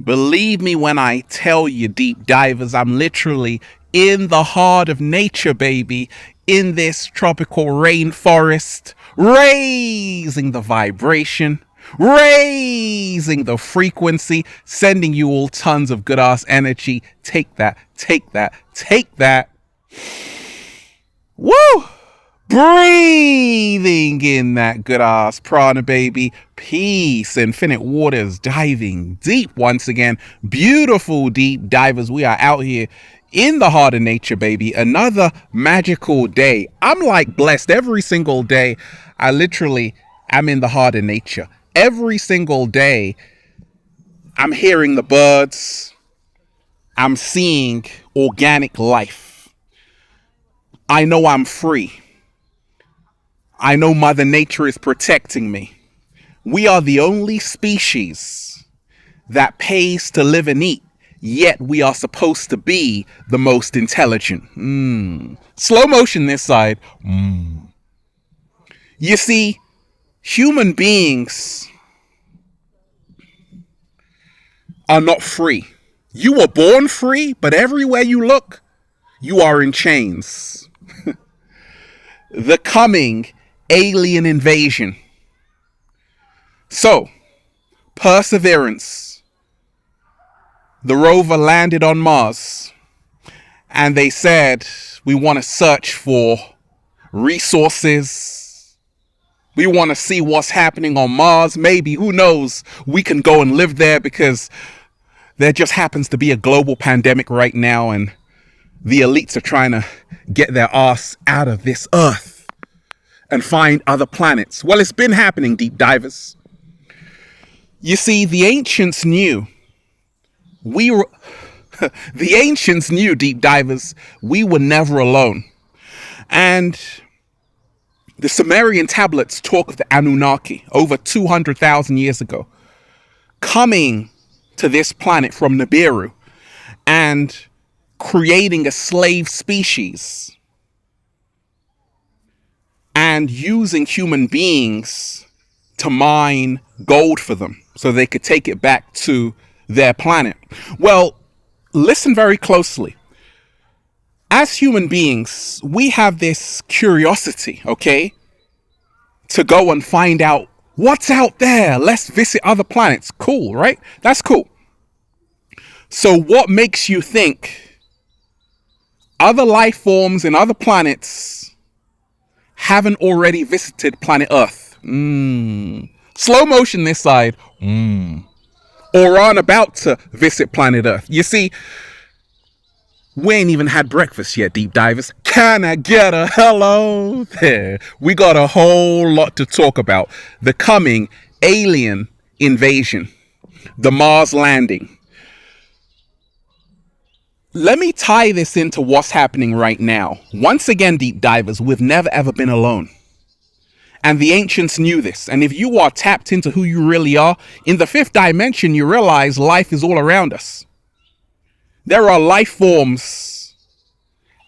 Believe me when I tell you, deep divers, I'm literally in the heart of nature, baby, in this tropical rainforest, raising the vibration, raising the frequency, sending you all tons of good ass energy. Take that, take that, take that. Woo! Breathing in that good ass prana, baby. Peace, infinite waters, diving deep once again. Beautiful deep divers. We are out here in the heart of nature, baby. Another magical day. I'm like blessed every single day. I literally am in the heart of nature. Every single day, I'm hearing the birds. I'm seeing organic life. I know I'm free. I know Mother Nature is protecting me. We are the only species that pays to live and eat, yet we are supposed to be the most intelligent. Slow motion this side. You see, human beings are not free. You were born free, but everywhere you look, you are in chains. The coming alien invasion. So, Perseverance, the rover landed on Mars, and they said, we want to search for resources. We want to see what's happening on Mars. Maybe, who knows, we can go and live there, because there just happens to be a global pandemic right now, and the elites are trying to get their ass out of this earth and find other planets. Well, it's been happening, deep divers. You see, the ancients knew deep divers, we were never alone. And the Sumerian tablets talk of the Anunnaki over 200,000 years ago, coming to this planet from Nibiru and creating a slave species and using human beings to mine gold for them so they could take it back to their planet. Well, listen very closely. As human beings, we have this curiosity, okay, to go and find out what's out there. Let's visit other planets. Cool, right? That's cool. So what makes you think other life forms in other planets haven't already visited planet Earth? Slow motion this side. Or aren't about to visit planet Earth. You see, we ain't even had breakfast yet, deep divers. Can I get a hello there? We got a whole lot to talk about. The coming alien invasion. The Mars landing. Let me tie this into what's happening right now. Once again, deep divers, we've never ever been alone. And the ancients knew this. And if you are tapped into who you really are, in the fifth dimension, you realize life is all around us. There are life forms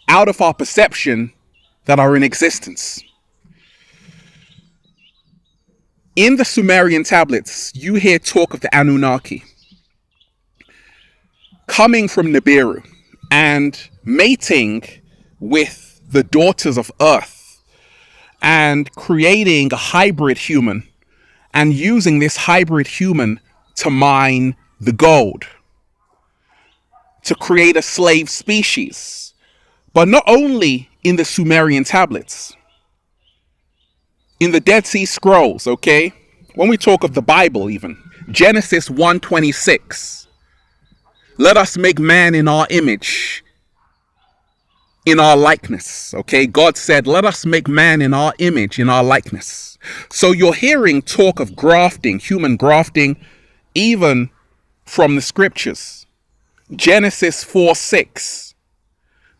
out of our perception that are in existence. In the Sumerian tablets, you hear talk of the Anunnaki coming from Nibiru and mating with the daughters of Earth and creating a hybrid human and using this hybrid human to mine the gold, to create a slave species. But not only in the Sumerian tablets, in the Dead Sea Scrolls, okay? When we talk of the Bible even, Genesis 1:26, let us make man in our image, in our likeness, okay? God said, let us make man in our image, in our likeness. So you're hearing talk of grafting, human grafting, even from the scriptures. Genesis 4:6,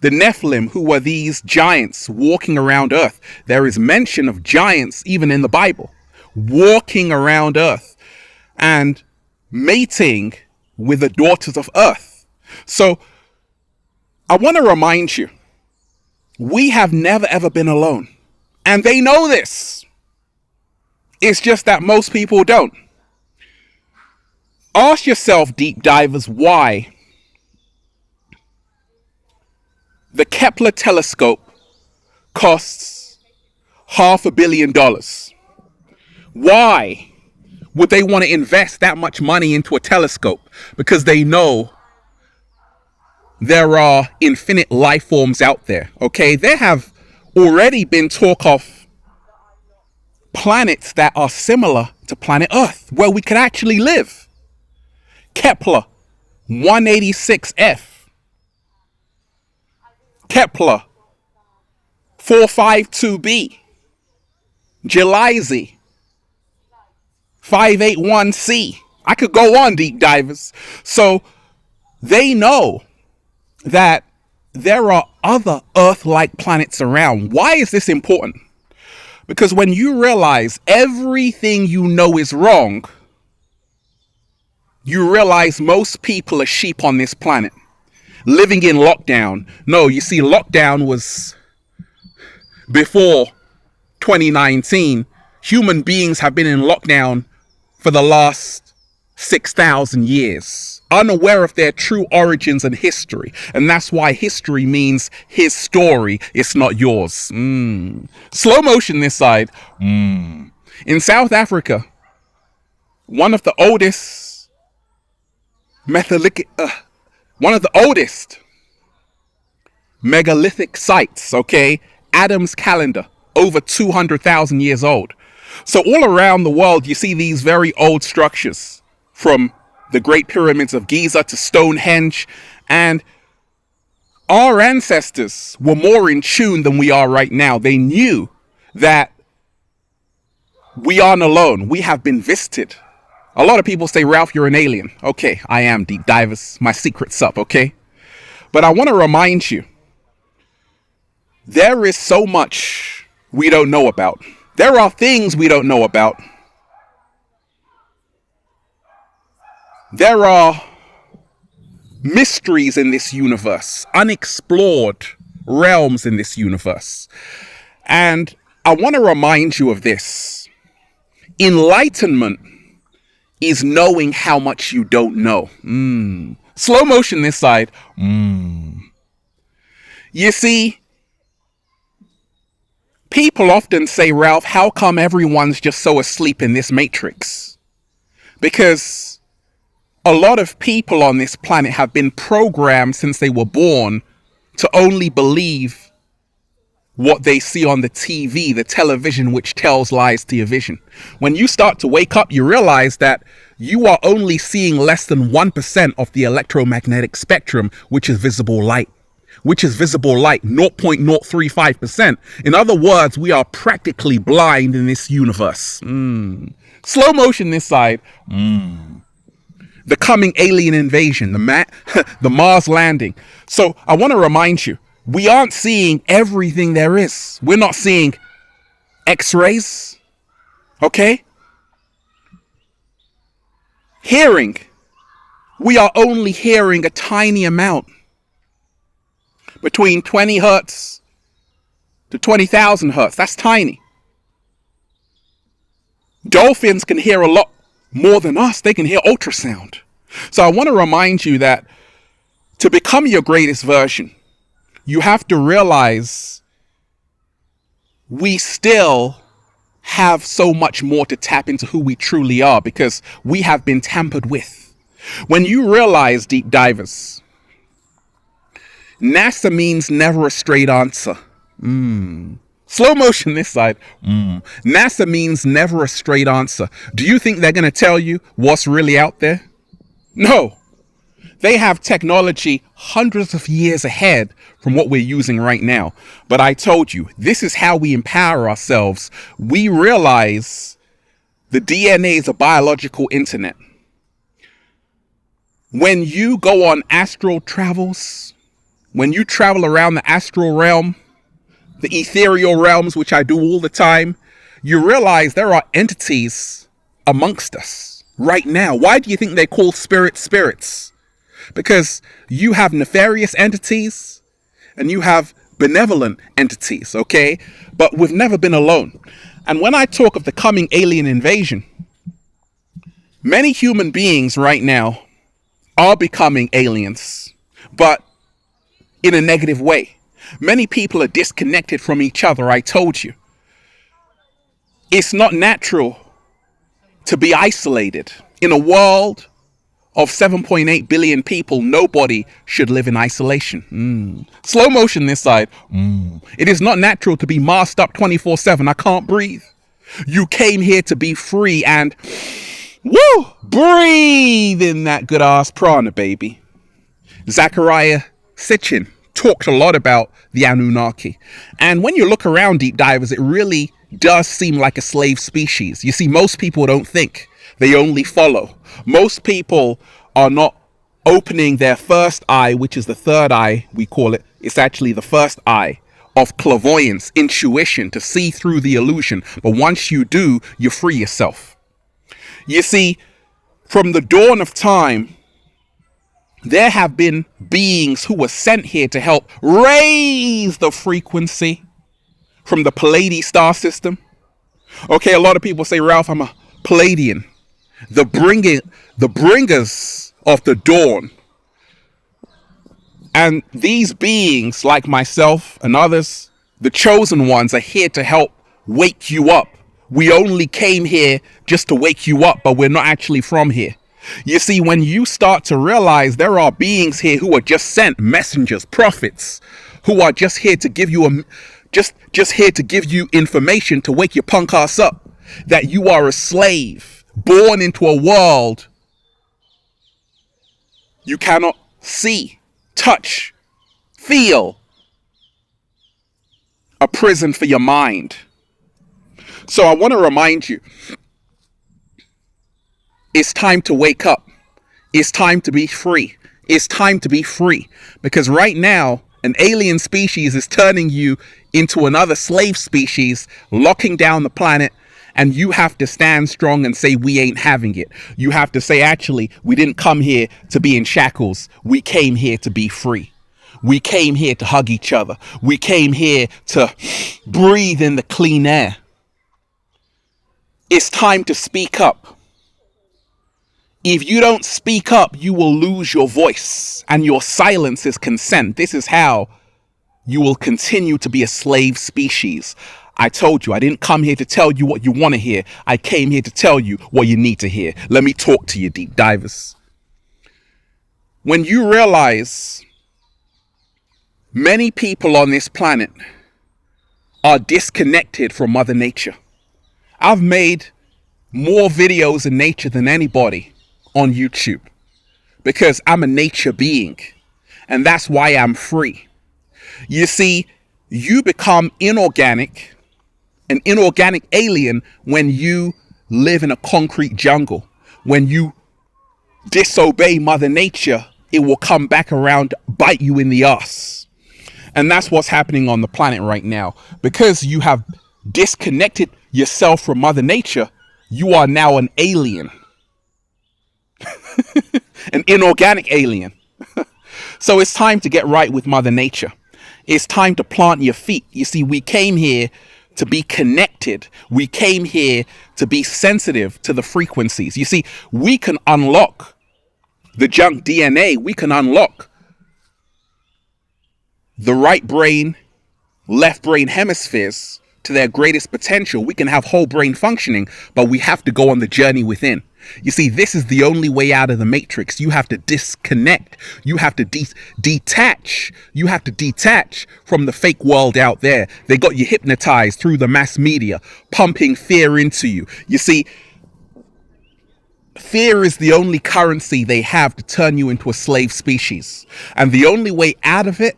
the Nephilim, who were these giants walking around earth. There is mention of giants even in the Bible, walking around earth and mating with the daughters of earth. So I want to remind you, we have never ever been alone. And they know this. It's just that most people don't. Ask yourself, deep divers, why the Kepler telescope costs $500 million. Why would they want to invest that much money into a telescope? Because they know there are infinite life forms out there. Okay, there have already been talk of planets that are similar to planet Earth, where we could actually live. Kepler 186f, Kepler 452b, Gliese 581c. I could go on, deep divers. So they know that there are other Earth-like planets around. Why is this important? Because when you realize everything you know is wrong, you realize most people are sheep on this planet, living in lockdown. No, you see, lockdown was before 2019. Human beings have been in lockdown for the last 6,000 years, unaware of their true origins and history. And that's why history means his story, it's not yours. Slow motion this side. In South Africa, one of the oldest megalithic sites, okay? Adam's calendar, over 200,000 years old. So all around the world, you see these very old structures, from the Great Pyramids of Giza to Stonehenge. And our ancestors were more in tune than we are right now. They knew that we aren't alone. We have been visited. A lot of people say, Ralph, you're an alien. Okay, I am, deep divers. My secret's up, okay? But I want to remind you, there is so much we don't know about. There are things we don't know about. There are mysteries in this universe, unexplored realms in this universe. And I want to remind you of this. Enlightenment is knowing how much you don't know. Slow motion this side. You see, people often say, Ralph, how come everyone's just so asleep in this matrix? Because a lot of people on this planet have been programmed since they were born to only believe what they see on the TV, the television, which tells lies to your vision. When you start to wake up, you realize that you are only seeing less than 1% of the electromagnetic spectrum, which is visible light. 0.035%. In other words, we are practically blind in this universe. Slow motion this side. The coming alien invasion, the Mars landing. So I want to remind you, we aren't seeing everything there is. We're not seeing X-rays, okay? Hearing, we are only hearing a tiny amount, between 20 hertz to 20,000 hertz. That's tiny. Dolphins can hear a lot more than us. They can hear ultrasound. So I want to remind you that to become your greatest version, you have to realize we still have so much more to tap into who we truly are, because we have been tampered with. When you realize, deep divers, NASA means never a straight answer. Slow motion this side. NASA means never a straight answer. Do you think they're going to tell you what's really out there? No. They have technology hundreds of years ahead from what we're using right now. But I told you, this is how we empower ourselves. We realize the DNA is a biological internet. When you go on astral travels, when you travel around the astral realm, the ethereal realms, which I do all the time, you realize there are entities amongst us right now. Why do you think they call spirits? Because you have nefarious entities and you have benevolent entities, okay? But we've never been alone. And when I talk of the coming alien invasion, Many human beings right now are becoming aliens, but in a negative way. Many people are disconnected from each other. I told you. It's not natural to be isolated. In a world of 7.8 billion people, nobody should live in isolation. Slow motion this side. It is not natural to be masked up 24/7. I can't breathe. You came here to be free and woo, breathe in that good ass prana, baby. Zachariah Sitchin talked a lot about the Anunnaki. And when you look around, deep divers, it really does seem like a slave species. You see, most people don't think, they only follow. Most people are not opening their first eye, which is the third eye, we call it. It's actually the first eye of clairvoyance, intuition, to see through the illusion. But once you do, you free yourself. You see, from the dawn of time, there have been beings who were sent here to help raise the frequency from the Pleiades star system. Okay, a lot of people say, Ralph, I'm a Pleiadian. The bringers of the dawn. And these beings, like myself and others, the chosen ones, are here to help wake you up. We only came here just to wake you up, but we're not actually from here. You see, when you start to realize there are beings here who are just sent, messengers, prophets, who are just here to give you just here to give you information to wake your punk ass up, that you are a slave, born into a world you cannot see, touch, feel, a prison for your mind. So I want to remind you, it's time to wake up. It's time to be free. It's time to be free. Because right now, an alien species is turning you into another slave species, locking down the planet, and you have to stand strong and say, we ain't having it. You have to say, actually, we didn't come here to be in shackles. We came here to be free. We came here to hug each other. We came here to breathe in the clean air. It's time to speak up. If you don't speak up, you will lose your voice, and your silence is consent. This is how you will continue to be a slave species. I told you, I didn't come here to tell you what you want to hear. I came here to tell you what you need to hear. Let me talk to you, deep divers. When you realize many people on this planet are disconnected from Mother Nature. I've made more videos in nature than anybody on YouTube because I'm a nature being, and that's why I'm free. You see, you become inorganic, an inorganic alien, when you live in a concrete jungle. When you disobey Mother Nature, it will come back around, bite you in the ass. And that's what's happening on the planet right now. Because you have disconnected yourself from Mother Nature, you are now an alien. An inorganic alien. So it's time to get right with Mother Nature. It's time to plant your feet. You see, we came here to be connected. We came here to be sensitive to the frequencies. You see, we can unlock the junk DNA. We can unlock the right brain, left brain hemispheres to their greatest potential. We can have whole brain functioning, but we have to go on the journey within. You see, this is the only way out of the matrix. You have to disconnect. You have to detach. You have to detach from the fake world out there. They got you hypnotized through the mass media, pumping fear into you. You see, fear is the only currency they have to turn you into a slave species. And the only way out of it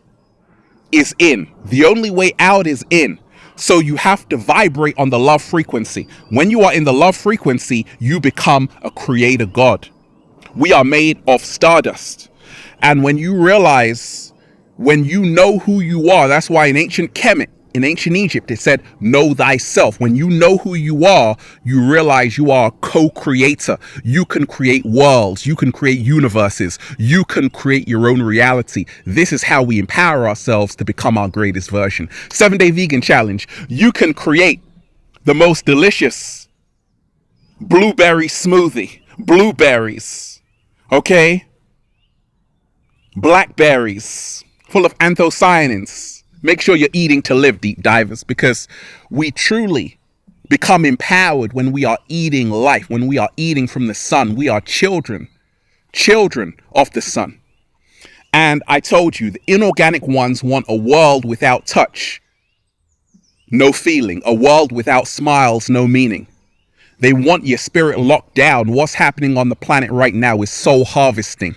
is in. The only way out is in. So you have to vibrate on the love frequency. When you are in the love frequency, you become a creator god. We are made of stardust. And when you realize, when you know who you are, that's why in ancient Kemet, in ancient Egypt, it said, know thyself. When you know who you are, you realize you are a co-creator. You can create worlds. You can create universes. You can create your own reality. This is how we empower ourselves to become our greatest version. 7-Day Vegan Challenge. You can create the most delicious blueberry smoothie blueberries, okay? Blackberries, full of anthocyanins. Make sure you're eating to live, deep divers, because we truly become empowered when we are eating life, when we are eating from the sun. We are children of the sun. And I told you, the inorganic ones want a world without touch, no feeling, a world without smiles, no meaning. They want your spirit locked down. What's happening on the planet right now is soul harvesting.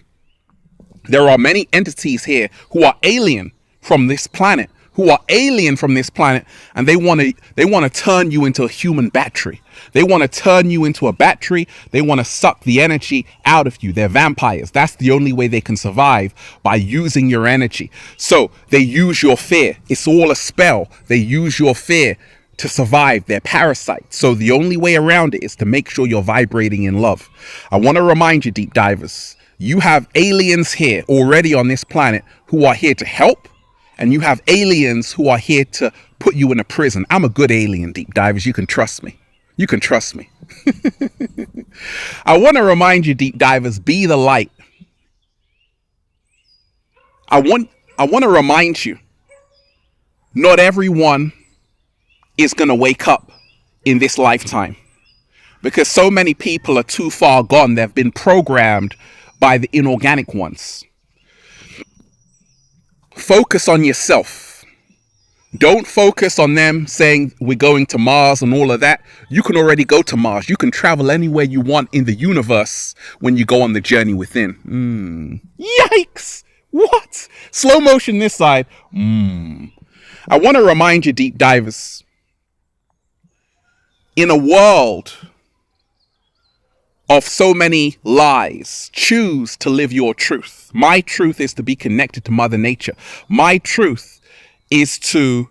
There are many entities here who are alien from this planet, and they want to turn you into a human battery. They want to turn you into a battery. They want to suck the energy out of you. They're vampires. That's the only way they can survive, by using your energy. So they use your fear. It's all a spell. They use your fear to survive. They're parasites. So the only way around it is to make sure you're vibrating in love. I want to remind you, deep divers, you have aliens here already on this planet who are here to help, and you have aliens who are here to put you in a prison. I'm a good alien, deep divers. You can trust me. You can trust me. I want to remind you, deep divers, be the light. I want to remind you, not everyone is going to wake up in this lifetime, because so many people are too far gone. They've been programmed by the inorganic ones. Focus on yourself. Don't focus on them saying we're going to Mars and all of that. You can already go to Mars. You can travel anywhere you want in the universe when you go on the journey within. Yikes! What? Slow motion this side. I want to remind you, deep divers, in a world of so many lies, choose to live your truth. My truth is to be connected to Mother Nature. My truth is to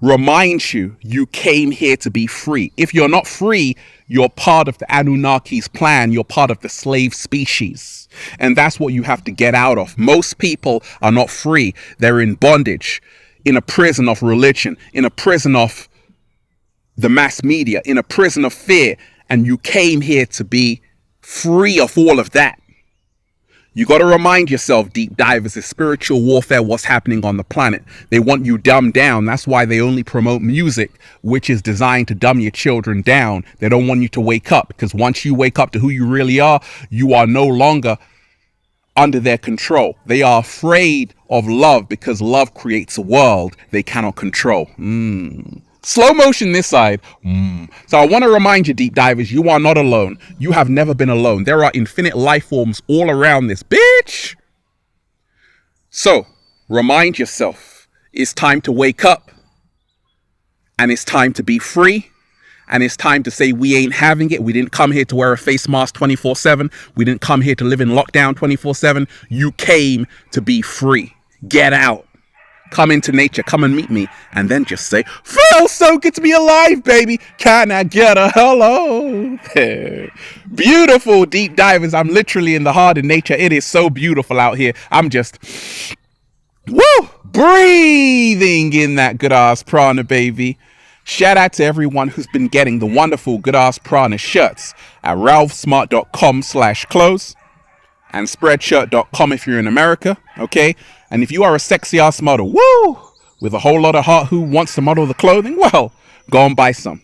remind you, you came here to be free. If you're not free, you're part of the Anunnaki's plan. You're part of the slave species. And that's what you have to get out of. Most people are not free. They're in bondage, in a prison of religion, in a prison of the mass media, in a prison of fear. And you came here to be free of all of that. You got to remind yourself, deep divers, is spiritual warfare what's happening on the planet. They want you dumbed down. That's why they only promote music, which is designed to dumb your children down. They don't want you to wake up, because once you wake up to who you really are, you are no longer under their control. They are afraid of love, because love creates a world they cannot control. Slow motion this side. So I want to remind you, deep divers, you are not alone. You have never been alone. There are infinite life forms all around this bitch. So remind yourself, it's time to wake up, and it's time to be free, and it's time to say we ain't having it. We didn't come here to wear a face mask 24/7. We didn't come here to live in lockdown 24/7. You came to be free. Get out. Come into nature, come and meet me, and then just say, feels so good to be alive, baby. Can I get a hello? Beautiful, deep divers. I'm literally in the heart of nature. It is so beautiful out here. I'm just, breathing in that good ass prana, baby. Shout out to everyone who's been getting the wonderful good ass prana shirts at ralphsmart.com/clothes and spreadshirt.com if you're in America, okay? And if you are a sexy ass model, with a whole lot of heart who wants to model the clothing, well, go and buy some.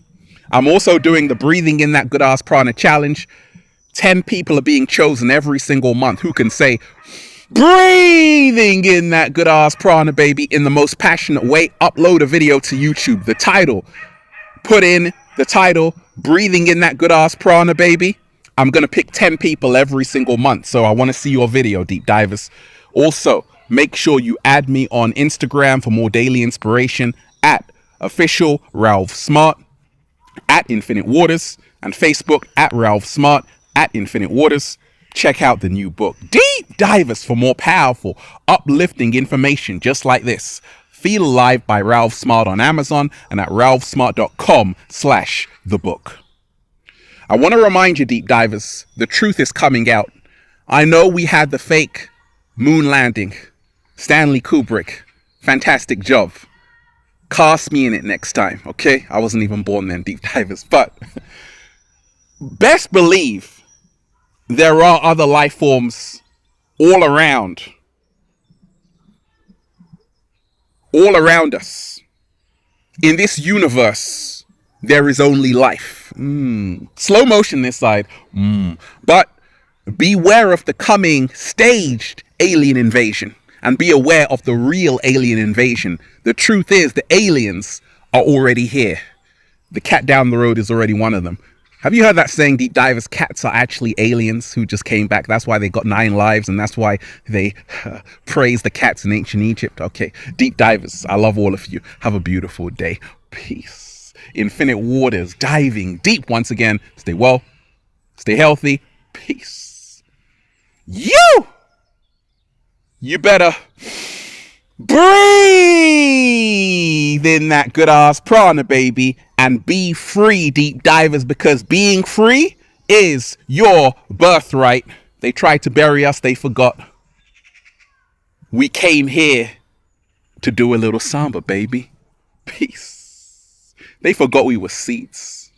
I'm also doing the breathing in that good ass prana challenge. 10 people are being chosen every single month who can say, breathing in that good ass prana, baby, in the most passionate way. Upload a video to YouTube. The title, put in the title, breathing in that good ass prana, baby. I'm going to pick 10 people every single month. So I want to see your video, deep divers. Also, make sure you add me on Instagram for more daily inspiration at official Ralph Smart, at Infinite Waters, and Facebook at Ralph Smart, at Infinite Waters. Check out the new book, Deep Divers, for more powerful, uplifting information just like this. Feel Alive by Ralph Smart on Amazon and at ralphsmart.com/thebook. I want to remind you, deep divers, the truth is coming out. I know we had the fake moon landing. Stanley Kubrick, fantastic job. Cast me in it next time, okay? I wasn't even born then, deep divers. But best believe there are other life forms all around us. In this universe, there is only life. Slow motion this side. But beware of the coming staged alien invasion, and be aware of the real alien invasion. The truth is, the aliens are already here. The cat down the road is already one of them. Have you heard that saying, deep divers? Cats are actually aliens who just came back. That's why they got 9 lives, and that's why they praise the cats in ancient Egypt. Okay, deep divers, I love all of you. Have a beautiful day. Peace. Infinite waters, diving deep once again. Stay well, stay healthy. Peace. You better breathe in that good ass prana, baby, and be free, deep divers, because being free is your birthright. They tried to bury us, they forgot. We came here to do a little samba, baby. Peace. They forgot we were seeds.